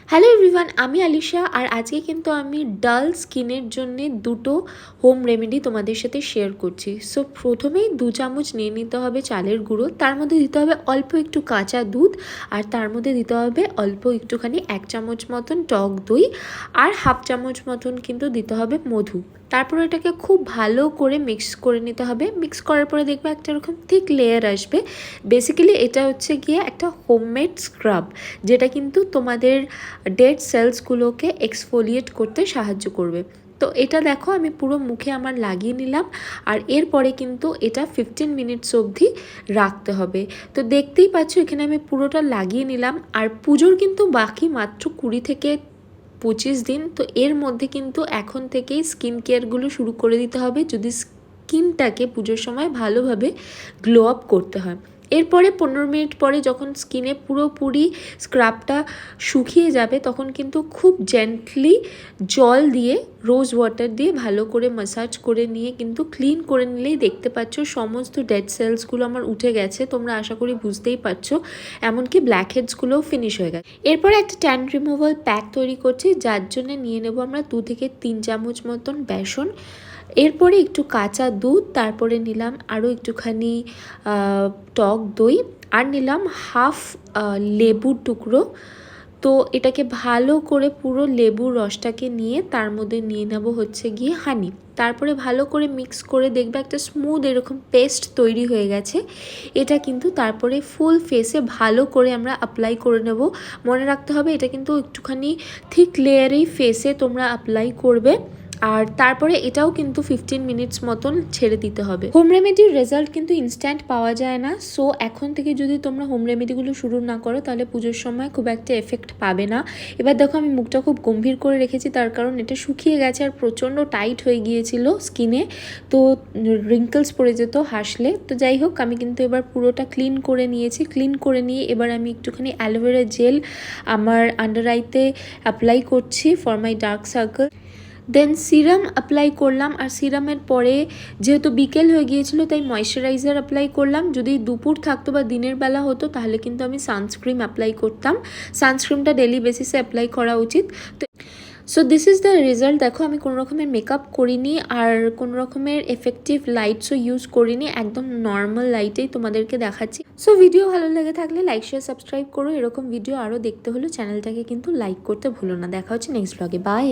Hello everyone, আমি আলিশা। আর আজকে কিন্তু আমি ডাল স্কিনের জন্য দুটো হোম রেমেডি তোমাদের সাথে শেয়ার করছি। সো প্রথমেই 2 চামচ নিয়ে নিতে হবে চালের গুঁড়ো, তার মধ্যে দিতে হবে অল্প একটু কাঁচা দুধ, আর তার মধ্যে দিতে হবে অল্প একটুখানি 1 চামচ মতন টক দই, আর হাফ চামচ মতন কিন্তু দিতে হবে মধু। তারপর এটাকে খুব ভালো করে মিক্স করে নিতে হবে। মিক্স করার পরে দেখবে একটা এরকম থিক লেয়ার আসবে। বেসিক্যালি এটা হচ্ছে গিয়ে একটা হোমমেড স্ক্রাব, যেটা কিন্তু তোমাদের ডেড সেলসগুলোকে এক্সফোলিয়েট করতে সাহায্য করবে। তো এটা দেখো আমি পুরো মুখে আমার লাগিয়ে নিলাম, আর এরপরে কিন্তু এটা 15 মিনিটস অবধি রাখতে হবে। তো দেখতেই পাচ্ছ এখানে আমি পুরোটা লাগিয়ে নিলাম। আর পুজোর কিন্তু বাকি মাত্র 20 থেকে 25 দিন। তো এর মধ্যে কিন্তু এখন থেকেই স্কিন কেয়ারগুলো শুরু করে দিতে হবে, যদি স্কিনটাকে পুজোর সময় ভালোভাবে গ্লো আপ করতে হয়। এরপরে 15 মিনিট পরে যখন স্কিনে পুরোপুরি স্ক্রাবটা শুকিয়ে যাবে, তখন কিন্তু খুব জেন্টলি জল দিয়ে, রোজ ওয়াটার দিয়ে ভালো করে ম্যাসাজ করে নিয়ে কিন্তু ক্লিন করে নিলেই দেখতে পাচ্ছ সমস্ত ডেড সেলসগুলো আমার উঠে গেছে। তোমরা আশা করি বুঝতেই পারছো। এমনকি ব্ল্যাক হেডসগুলোও ফিনিশ হয়ে গেছে। এরপরে একটা ট্যান রিমুভাল প্যাক তৈরি করছি, যার জন্য নিয়ে নেব আমরা 2 থেকে 3 চামচ মতন বেসন। এরপরে একটু কাঁচা দুধ, তারপরে নিলাম আরও একটুখানি টক দই, আর নিলাম হাফ লেবুর টুকরো। তো এটাকে ভালো করে পুরো লেবুর রসটাকে নিয়ে তার মধ্যে নিয়ে নেব হচ্ছে গিয়ে হানি। তারপরে ভালো করে মিক্স করে দেখবে একটা স্মুথ এরকম পেস্ট তৈরি হয়ে গেছে। এটা কিন্তু তারপরে ফুল ফেসে ভালো করে আমরা অ্যাপ্লাই করে নেব। মনে রাখতে হবে এটা কিন্তু একটুখানি থিক লেয়ারেই ফেসে তোমরা অ্যাপ্লাই করবে। আর তারপরে এটাও কিন্তু 15 মিনিটস মতন ছেড়ে দিতে হবে। হোম রেমেডির রেজাল্ট কিন্তু ইনস্ট্যান্ট পাওয়া যায় না। সো এখন থেকে যদি তোমরা হোম রেমেডিগুলো শুরু না করো, তাহলে পুজোর সময় খুব একটা এফেক্ট পাবে না। এবার দেখো আমি মুখটা খুব গম্ভীর করে রেখেছি, তার কারণ এটা শুকিয়ে গেছে আর প্রচণ্ড টাইট হয়ে গিয়েছিল স্কিনে, তো রিঙ্কলস পড়ে যেত হাসলে। তো যাই হোক, আমি কিন্তু এবার পুরোটা ক্লিন করে নিয়েছি। ক্লিন করে নিয়ে এবার আমি একটুখানি অ্যালোভেরা জেল আমার আন্ডার আইতে অ্যাপ্লাই করছি for my dark circle. Then serum apply করলাম, আর সিরামের পরে যেহেতু বিকেল হয়ে গিয়েছিল তাই ময়শ্চারাইজার অ্যাপ্লাই করলাম। যদি দুপুর থাকতো বা দিনের বেলা হতো তাহলে কিন্তু আমি সানস্ক্রিন অ্যাপ্লাই করতাম। সানস্ক্রিনটা ডেলি বেসিসে অ্যাপ্লাই করা উচিত। তো so this is the result. দেখো আমি কোনো রকমের মেকআপ করিনি, আর কোনো রকমের এফেক্টিভ লাইটসও ইউজ করিনি, একদম নর্মাল লাইটেই তোমাদেরকে দেখাচ্ছি। সো ভিডিও ভালো লেগে থাকলে লাইক শেয়ার সাবস্ক্রাইব করো। এরকম ভিডিও আরও দেখতে হলে চ্যানেলটাকে কিন্তু লাইক করতে ভুলো না। দেখা হচ্ছে নেক্সট ব্লগে। বাই।